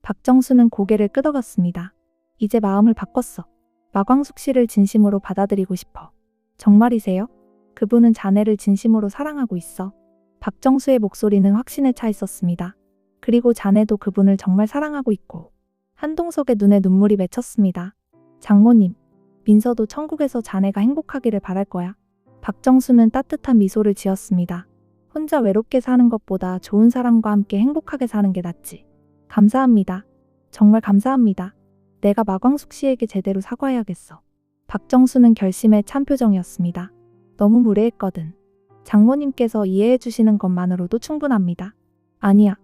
박정수는 고개를 끄덕였습니다. 이제 마음을 바꿨어. 마광숙 씨를 진심으로 받아들이고 싶어. 정말이세요? 그분은 자네를 진심으로 사랑하고 있어. 박정수의 목소리는 확신에 차 있었습니다. 그리고 자네도 그분을 정말 사랑하고 있고. 한동석의 눈에 눈물이 맺혔습니다. 장모님, 민서도 천국에서 자네가 행복하기를 바랄 거야. 박정수는 따뜻한 미소를 지었습니다. 혼자 외롭게 사는 것보다 좋은 사람과 함께 행복하게 사는 게 낫지. 감사합니다. 정말 감사합니다. 내가 마광숙 씨에게 제대로 사과해야겠어. 박정수는 결심에 찬 표정이었습니다. 너무 무례했거든. 장모님께서 이해해 주시는 것만으로도 충분합니다. 아니야.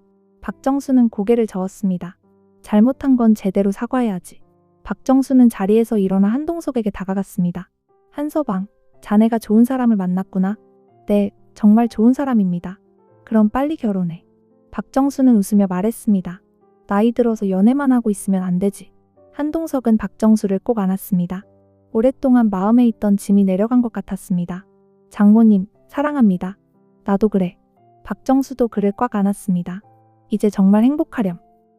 박정수는 고개를 저었습니다. 잘못한 건 제대로 사과해야지. 박정수는 자리에서 일어나 한동석에게 다가갔습니다. 한서방, 자네가 좋은 사람을 만났구나. 네, 정말 좋은 사람입니다. 그럼 빨리 결혼해. 박정수는 웃으며 말했습니다. 나이 들어서 연애만 하고 있으면 안 되지. 한동석은 박정수를 꼭 안았습니다. 오랫동안 마음에 있던 짐이 내려간 것 같았습니다. 장모님, 사랑합니다. 나도 그래. 박정수도 그를 꽉 안았습니다. 이제 정말 행복하렴.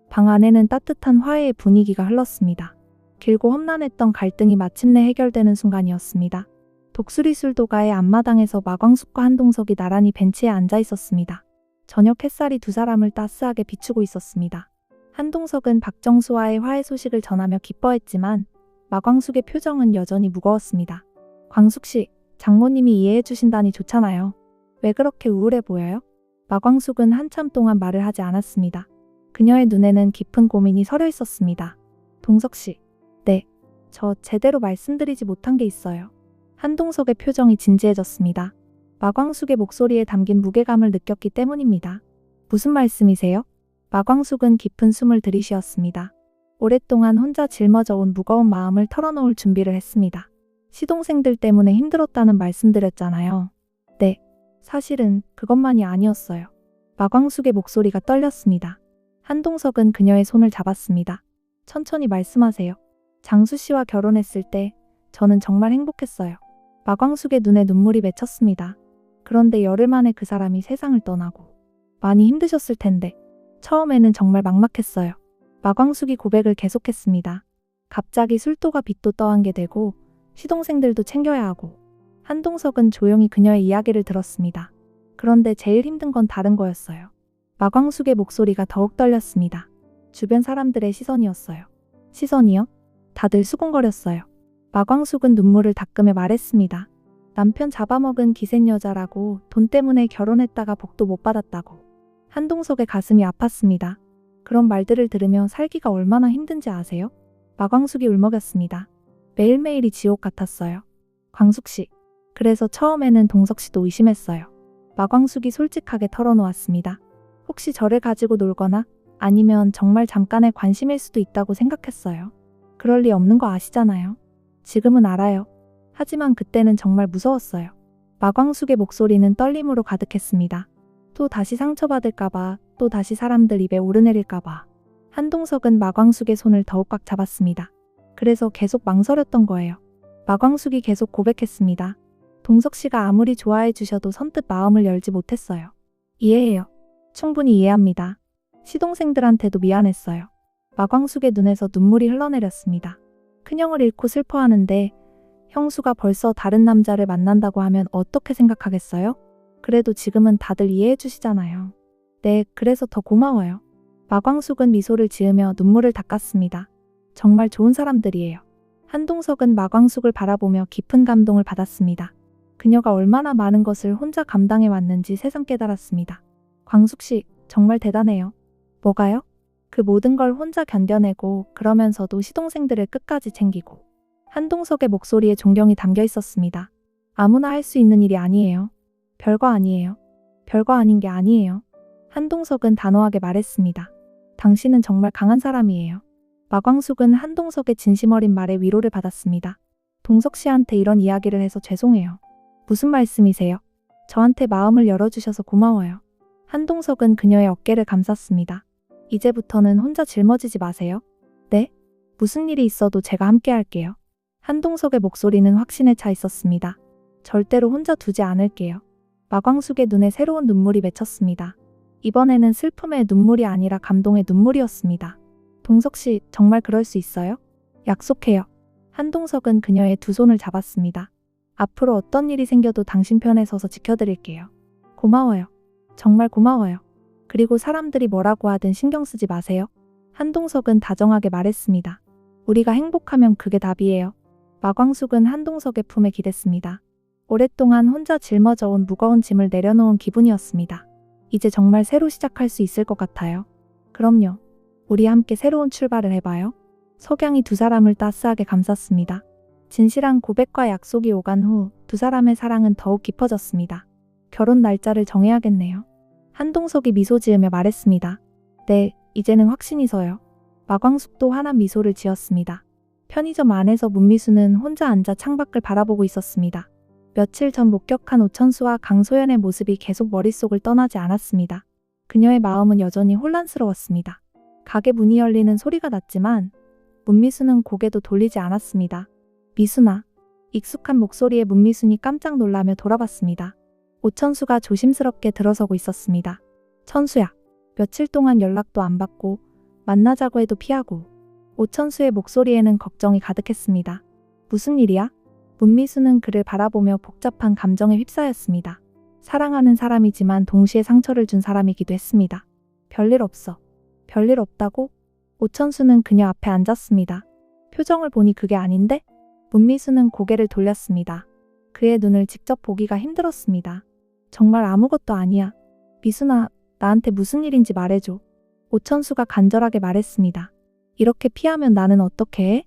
방 안에는 따뜻한 화해의 분위기가 흘렀습니다. 길고 험난했던 갈등이 마침내 해결되는 순간이었습니다. 독수리 술도가의 앞마당에서 마광숙과 한동석이 나란히 벤치에 앉아 있었습니다. 저녁 햇살이 두 사람을 따스하게 비추고 있었습니다. 한동석은 박정수와의 화해 소식을 전하며 기뻐했지만 마광숙의 표정은 여전히 무거웠습니다. 광숙 씨, 장모님이 이해해 주신다니 좋잖아요. 왜 그렇게 우울해 보여요? 마광숙은 한참 동안 말을 하지 않았습니다. 그녀의 눈에는 깊은 고민이 서려 있었습니다. 동석 씨, 네, 저 제대로 말씀드리지 못한 게 있어요. 한동석의 표정이 진지해졌습니다. 마광숙의 목소리에 담긴 무게감을 느꼈기 때문입니다. 무슨 말씀이세요? 마광숙은 깊은 숨을 들이쉬었습니다. 오랫동안 혼자 짊어져 온 무거운 마음을 털어놓을 준비를 했습니다. 시동생들 때문에 힘들었다는 말씀드렸잖아요. 네, 사실은 그것만이 아니었어요. 마광숙의 목소리가 떨렸습니다. 한동석은 그녀의 손을 잡았습니다. 천천히 말씀하세요. 장수 씨와 결혼했을 때 저는 정말 행복했어요. 마광숙의 눈에 눈물이 맺혔습니다. 그런데 열흘 만에 그 사람이 세상을 떠나고 많이 힘드셨을 텐데 처음에는 정말 막막했어요. 마광숙이 고백을 계속했습니다. 갑자기 술도가 빚도 떠안게 되고 시동생들도 챙겨야 하고 한동석은 조용히 그녀의 이야기를 들었습니다. 그런데 제일 힘든 건 다른 거였어요. 마광숙의 목소리가 더욱 떨렸습니다. 주변 사람들의 시선이었어요. 시선이요? 다들 수군거렸어요. 마광숙은 눈물을 닦으며 말했습니다. 남편 잡아먹은 기센 여자라고, 돈 때문에 결혼했다가 복도 못 받았다고. 한동석의 가슴이 아팠습니다. 그런 말들을 들으며 살기가 얼마나 힘든지 아세요? 마광숙이 울먹였습니다. 매일매일이 지옥 같았어요. 광숙씨. 그래서 처음에는 동석씨도 의심했어요. 마광숙이 솔직하게 털어놓았습니다. 혹시 저를 가지고 놀거나 아니면 정말 잠깐의 관심일 수도 있다고 생각했어요. 그럴 리 없는 거 아시잖아요. 지금은 알아요. 하지만 그때는 정말 무서웠어요. 마광숙의 목소리는 떨림으로 가득했습니다. 또 다시 상처받을까봐, 또 다시 사람들 입에 오르내릴까봐. 한동석은 마광숙의 손을 더욱 꽉 잡았습니다. 그래서 계속 망설였던 거예요. 마광숙이 계속 고백했습니다. 동석씨가 아무리 좋아해 주셔도 선뜻 마음을 열지 못했어요. 이해해요. 충분히 이해합니다. 시동생들한테도 미안했어요. 마광숙의 눈에서 눈물이 흘러내렸습니다. 큰형을 잃고 슬퍼하는데 형수가 벌써 다른 남자를 만난다고 하면 어떻게 생각하겠어요? 그래도 지금은 다들 이해해 주시잖아요. 네, 그래서 더 고마워요. 마광숙은 미소를 지으며 눈물을 닦았습니다. 정말 좋은 사람들이에요. 한동석은 마광숙을 바라보며 깊은 감동을 받았습니다. 그녀가 얼마나 많은 것을 혼자 감당해 왔는지 새삼 깨달았습니다. 광숙씨, 정말 대단해요. 뭐가요? 그 모든 걸 혼자 견뎌내고 그러면서도 시동생들을 끝까지 챙기고. 한동석의 목소리에 존경이 담겨 있었습니다. 아무나 할 수 있는 일이 아니에요. 별거 아니에요. 별거 아닌 게 아니에요. 한동석은 단호하게 말했습니다. 당신은 정말 강한 사람이에요. 마광숙은 한동석의 진심 어린 말에 위로를 받았습니다. 동석 씨한테 이런 이야기를 해서 죄송해요. 무슨 말씀이세요? 저한테 마음을 열어주셔서 고마워요. 한동석은 그녀의 어깨를 감쌌습니다. 이제부터는 혼자 짊어지지 마세요. 네? 무슨 일이 있어도 제가 함께 할게요. 한동석의 목소리는 확신에 차 있었습니다. 절대로 혼자 두지 않을게요. 마광숙의 눈에 새로운 눈물이 맺혔습니다. 이번에는 슬픔의 눈물이 아니라 감동의 눈물이었습니다. 동석씨, 정말 그럴 수 있어요? 약속해요. 한동석은 그녀의 두 손을 잡았습니다. 앞으로 어떤 일이 생겨도 당신 편에 서서 지켜드릴게요. 고마워요. 정말 고마워요. 그리고 사람들이 뭐라고 하든 신경 쓰지 마세요. 한동석은 다정하게 말했습니다. 우리가 행복하면 그게 답이에요. 마광숙은 한동석의 품에 기댔습니다. 오랫동안 혼자 짊어져온 무거운 짐을 내려놓은 기분이었습니다. 이제 정말 새로 시작할 수 있을 것 같아요. 그럼요. 우리 함께 새로운 출발을 해봐요. 석양이 두 사람을 따스하게 감쌌습니다. 진실한 고백과 약속이 오간 후 두 사람의 사랑은 더욱 깊어졌습니다. 결혼 날짜를 정해야겠네요. 한동석이 미소 지으며 말했습니다. 네, 이제는 확신이 서요. 마광숙도 환한 미소를 지었습니다. 편의점 안에서 문미수는 혼자 앉아 창밖을 바라보고 있었습니다. 며칠 전 목격한 오천수와 강소연의 모습이 계속 머릿속을 떠나지 않았습니다. 그녀의 마음은 여전히 혼란스러웠습니다. 가게 문이 열리는 소리가 났지만 문미수는 고개도 돌리지 않았습니다. 미순아. 익숙한 목소리에 문미순이 깜짝 놀라며 돌아봤습니다. 오천수가 조심스럽게 들어서고 있었습니다. 천수야. 며칠 동안 연락도 안 받고 만나자고 해도 피하고. 오천수의 목소리에는 걱정이 가득했습니다. 무슨 일이야? 문미수는 그를 바라보며 복잡한 감정에 휩싸였습니다. 사랑하는 사람이지만 동시에 상처를 준 사람이기도 했습니다. 별일 없어. 별일 없다고? 오천수는 그녀 앞에 앉았습니다. 표정을 보니 그게 아닌데? 문미수는 고개를 돌렸습니다. 그의 눈을 직접 보기가 힘들었습니다. 정말 아무것도 아니야. 미순아, 나한테 무슨 일인지 말해줘. 오천수가 간절하게 말했습니다. 이렇게 피하면 나는 어떻게 해?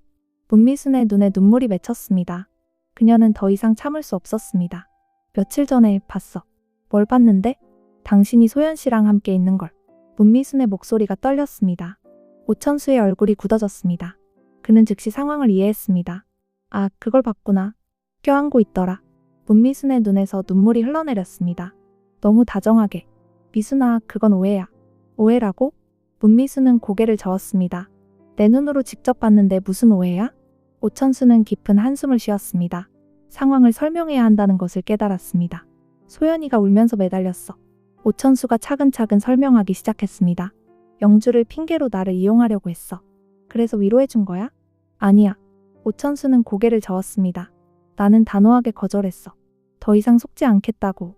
문미순의 눈에 눈물이 맺혔습니다. 그녀는 더 이상 참을 수 없었습니다. 며칠 전에 봤어. 뭘 봤는데? 당신이 소연 씨랑 함께 있는 걸. 문미순의 목소리가 떨렸습니다. 오천수의 얼굴이 굳어졌습니다. 그는 즉시 상황을 이해했습니다. 아, 그걸 봤구나. 껴안고 있더라. 문미순의 눈에서 눈물이 흘러내렸습니다. 너무 다정하게. 미순아, 그건 오해야. 오해라고? 문미순은 고개를 저었습니다. 내 눈으로 직접 봤는데 무슨 오해야? 오천수는 깊은 한숨을 쉬었습니다. 상황을 설명해야 한다는 것을 깨달았습니다. 소연이가 울면서 매달렸어. 오천수가 차근차근 설명하기 시작했습니다. 영주를 핑계로 나를 이용하려고 했어. 그래서 위로해준 거야? 아니야. 오천수는 고개를 저었습니다. 나는 단호하게 거절했어. 더 이상 속지 않겠다고.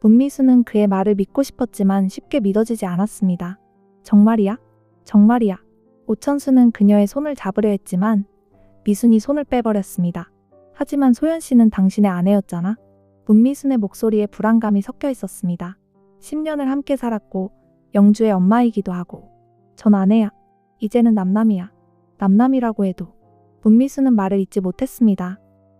문미수는 그의 말을 믿고 싶었지만 쉽게 믿어지지 않았습니다. 정말이야? 정말이야. 오천수는 그녀의 손을 잡으려 했지만 미순이 손을 빼버렸습니다. 하지만 소연 씨는 당신의 아내였잖아. 문미순의 목소리에 불안감이 섞여 있었습니다. 10년을 함께 살았고 영주의 엄마이기도 하고. 전 아내야. 이제는 남남이야. 남남이라고 해도. 문미수는 말을 잇지 못했습니다.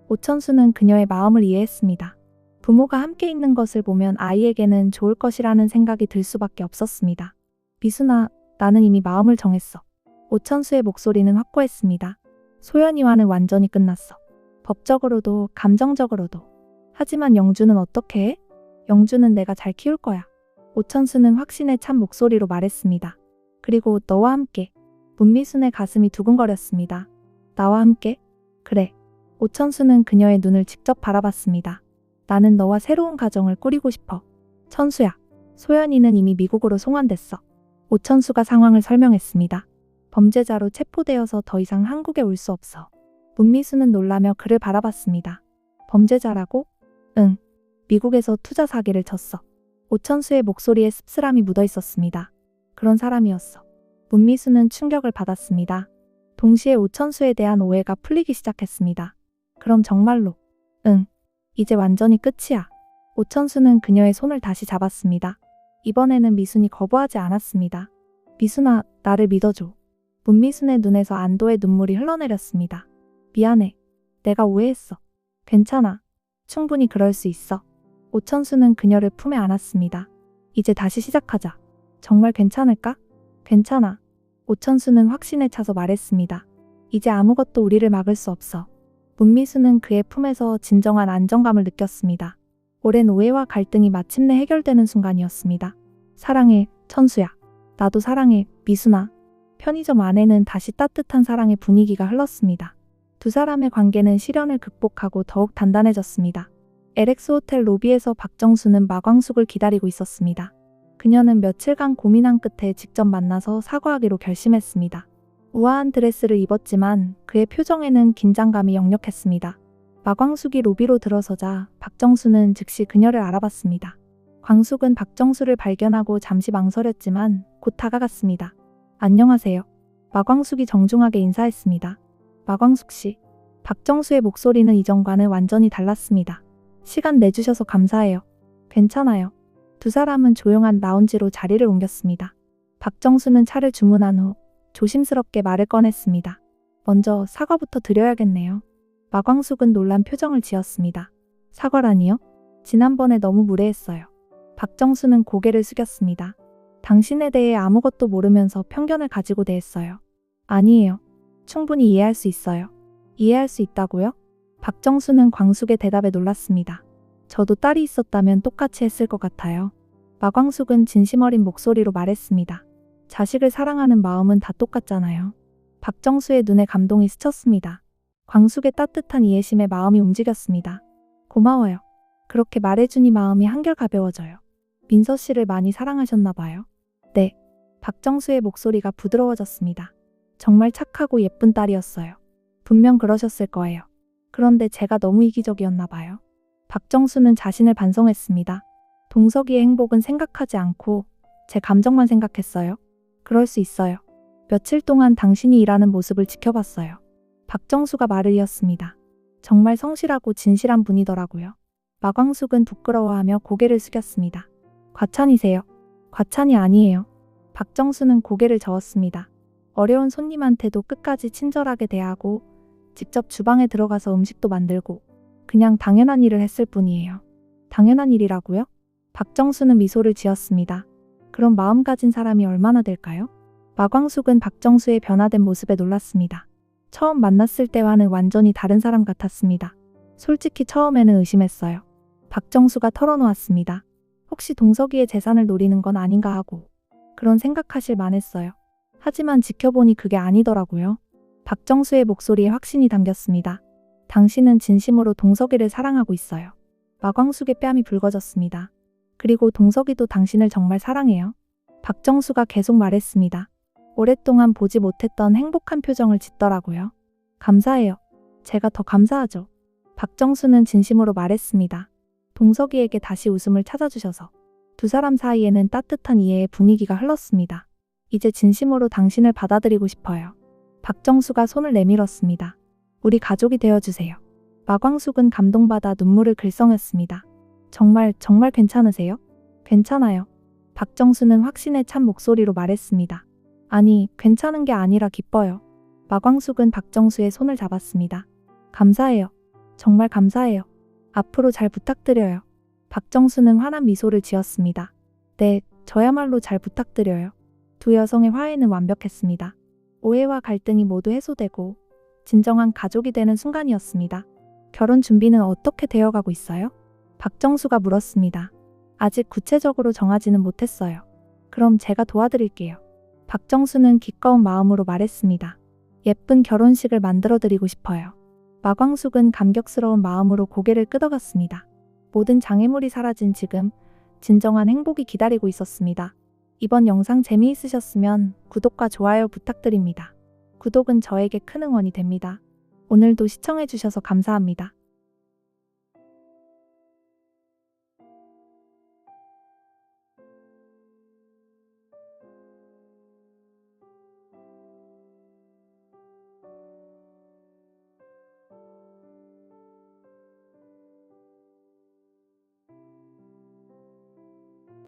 오천수는 그녀의 마음을 이해했습니다. 부모가 함께 있는 것을 보면 아이에게는 좋을 것이라는 생각이 들 수밖에 없었습니다. 미순아, 나는 이미 마음을 정했어. 오천수의 목소리는 확고했습니다. 소연이와는 완전히 끝났어. 법적으로도 감정적으로도. 하지만 영주는 어떻게 해? 영주는 내가 잘 키울 거야. 오천수는 확신에 찬 목소리로 말했습니다. 그리고 너와 함께. 문미순의 가슴이 두근거렸습니다. 나와 함께? 그래. 오천수는 그녀의 눈을 직접 바라봤습니다. 나는 너와 새로운 가정을 꾸리고 싶어. 천수야. 소연이는 이미 미국으로 송환됐어. 오천수가 상황을 설명했습니다. 범죄자로 체포되어서 더 이상 한국에 올 수 없어. 문미수는 놀라며 그를 바라봤습니다. 범죄자라고? 응. 미국에서 투자 사기를 쳤어. 오천수의 목소리에 씁쓸함이 묻어 있었습니다. 그런 사람이었어. 문미수는 충격을 받았습니다. 동시에 오천수에 대한 오해가 풀리기 시작했습니다. 그럼 정말로? 응. 이제 완전히 끝이야. 오천수는 그녀의 손을 다시 잡았습니다. 이번에는 미순이 거부하지 않았습니다. 미순아, 나를 믿어줘. 문미순의 눈에서 안도의 눈물이 흘러내렸습니다. 미안해. 내가 오해했어. 괜찮아. 충분히 그럴 수 있어. 오천수는 그녀를 품에 안았습니다. 이제 다시 시작하자. 정말 괜찮을까? 괜찮아. 오천수는 확신에 차서 말했습니다. 이제 아무것도 우리를 막을 수 없어. 문미수는 그의 품에서 진정한 안정감을 느꼈습니다. 오랜 오해와 갈등이 마침내 해결되는 순간이었습니다. 사랑해, 천수야. 나도 사랑해, 미순아. 편의점 안에는 다시 따뜻한 사랑의 분위기가 흘렀습니다. 두 사람의 관계는 시련을 극복하고 더욱 단단해졌습니다. LX 호텔 로비에서 박정수는 마광숙을 기다리고 있었습니다. 그녀는 며칠간 고민한 끝에 직접 만나서 사과하기로 결심했습니다. 우아한 드레스를 입었지만 그의 표정에는 긴장감이 역력했습니다. 마광숙이 로비로 들어서자 박정수는 즉시 그녀를 알아봤습니다. 광숙은 박정수를 발견하고 잠시 망설였지만 곧 다가갔습니다. 안녕하세요. 마광숙이 정중하게 인사했습니다. 마광숙 씨. 박정수의 목소리는 이전과는 완전히 달랐습니다. 시간 내주셔서 감사해요. 괜찮아요. 두 사람은 조용한 라운지로 자리를 옮겼습니다. 박정수는 차를 주문한 후 조심스럽게 말을 꺼냈습니다. 먼저 사과부터 드려야겠네요. 마광숙은 놀란 표정을 지었습니다. 사과라니요? 지난번에 너무 무례했어요. 박정수는 고개를 숙였습니다. 당신에 대해 아무것도 모르면서 편견을 가지고 대했어요. 아니에요. 충분히 이해할 수 있어요. 이해할 수 있다고요? 박정수는 광숙의 대답에 놀랐습니다. 저도 딸이 있었다면 똑같이 했을 것 같아요. 마광숙은 진심 어린 목소리로 말했습니다. 자식을 사랑하는 마음은 다 똑같잖아요. 박정수의 눈에 감동이 스쳤습니다. 광숙의 따뜻한 이해심에 마음이 움직였습니다. 고마워요. 그렇게 말해주니 마음이 한결 가벼워져요. 민서 씨를 많이 사랑하셨나 봐요. 네. 박정수의 목소리가 부드러워졌습니다. 정말 착하고 예쁜 딸이었어요. 분명 그러셨을 거예요. 그런데 제가 너무 이기적이었나 봐요. 박정수는 자신을 반성했습니다. 동석이의 행복은 생각하지 않고 제 감정만 생각했어요. 그럴 수 있어요. 며칠 동안 당신이 일하는 모습을 지켜봤어요. 박정수가 말을 이었습니다. 정말 성실하고 진실한 분이더라고요. 마광숙은 부끄러워하며 고개를 숙였습니다. 과찬이세요. 과찬이 아니에요. 박정수는 고개를 저었습니다. 어려운 손님한테도 끝까지 친절하게 대하고 직접 주방에 들어가서 음식도 만들고 그냥 당연한 일을 했을 뿐이에요. 당연한 일이라고요? 박정수는 미소를 지었습니다. 그런 마음 가진 사람이 얼마나 될까요? 마광숙은 박정수의 변화된 모습에 놀랐습니다. 처음 만났을 때와는 완전히 다른 사람 같았습니다. 솔직히 처음에는 의심했어요. 박정수가 털어놓았습니다. 혹시 동석이의 재산을 노리는 건 아닌가 하고 그런 생각하실 만했어요. 하지만 지켜보니 그게 아니더라고요. 박정수의 목소리에 확신이 담겼습니다. 당신은 진심으로 동석이를 사랑하고 있어요. 마광숙의 뺨이 붉어졌습니다. 그리고 동석이도 당신을 정말 사랑해요. 박정수가 계속 말했습니다. 오랫동안 보지 못했던 행복한 표정을 짓더라고요. 감사해요. 제가 더 감사하죠. 박정수는 진심으로 말했습니다. 동석이에게 다시 웃음을 찾아주셔서. 두 사람 사이에는 따뜻한 이해의 분위기가 흘렀습니다. 이제 진심으로 당신을 받아들이고 싶어요. 박정수가 손을 내밀었습니다. 우리 가족이 되어주세요. 마광숙은 감동받아 눈물을 글썽였습니다. 정말 괜찮으세요? 괜찮아요. 박정수는 확신에 찬 목소리로 말했습니다. 아니, 괜찮은 게 아니라 기뻐요. 마광숙은 박정수의 손을 잡았습니다. 감사해요. 정말 감사해요. 앞으로 잘 부탁드려요. 박정수는 환한 미소를 지었습니다. 네, 저야말로 잘 부탁드려요. 두 여성의 화해는 완벽했습니다. 오해와 갈등이 모두 해소되고 진정한 가족이 되는 순간이었습니다. 결혼 준비는 어떻게 되어가고 있어요? 박정수가 물었습니다. 아직 구체적으로 정하지는 못했어요. 그럼 제가 도와드릴게요. 박정수는 기꺼운 마음으로 말했습니다. 예쁜 결혼식을 만들어드리고 싶어요. 마광숙은 감격스러운 마음으로 고개를 끄덕였습니다. 모든 장애물이 사라진 지금 진정한 행복이 기다리고 있었습니다. 이번 영상 재미있으셨으면 구독과 좋아요 부탁드립니다. 구독은 저에게 큰 응원이 됩니다. 오늘도 시청해주셔서 감사합니다.